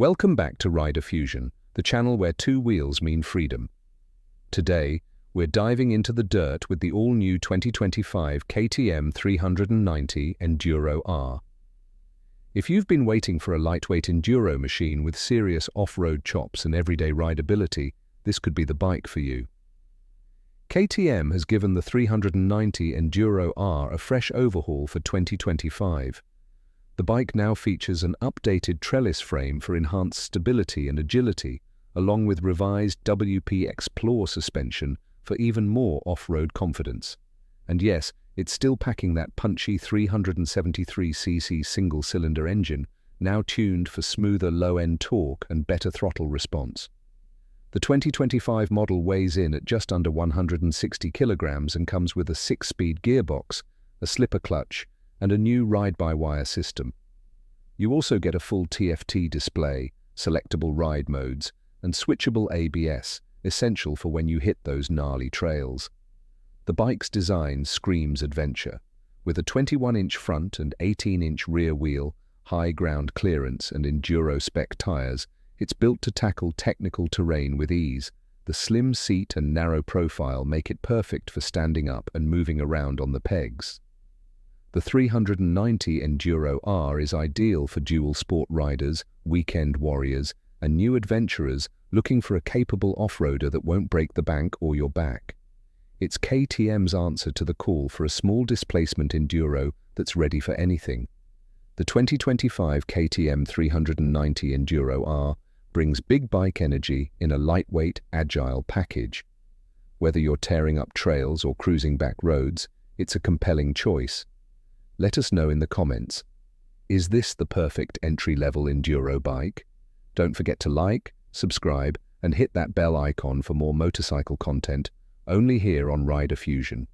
Welcome back to Rider Fusion, the channel where two wheels mean freedom. Today, we're diving into the dirt with the all-new 2025 KTM 390 ENDURO R. If you've been waiting for a lightweight enduro machine with serious off-road chops and everyday rideability, this could be the bike for you. KTM has given the 390 ENDURO R a fresh overhaul for 2025. The bike now features an updated trellis frame for enhanced stability and agility, along with revised WP Explore suspension for even more off-road confidence. And yes, it's still packing that punchy 373cc single-cylinder engine, now tuned for smoother low-end torque and better throttle response. The 2025 model weighs in at just under 160 kilograms and comes with a 6-speed gearbox, a slipper clutch, and a new ride-by-wire system. You also get a full TFT display, selectable ride modes, and switchable ABS, essential for when you hit those gnarly trails. The bike's design screams adventure. With a 21-inch front and 18-inch rear wheel, high ground clearance, and enduro-spec tires, it's built to tackle technical terrain with ease. The slim seat and narrow profile make it perfect for standing up and moving around on the pegs. The 390 ENDURO R is ideal for dual sport riders, weekend warriors, and new adventurers looking for a capable off-roader that won't break the bank or your back. It's KTM's answer to the call for a small displacement enduro that's ready for anything. The 2025 KTM 390 ENDURO R brings big bike energy in a lightweight, agile package. Whether you're tearing up trails or cruising back roads, it's a compelling choice. Let us know in the comments. Is this the perfect entry-level enduro bike? Don't forget to like, subscribe, and hit that bell icon for more motorcycle content, only here on Rider Fusion.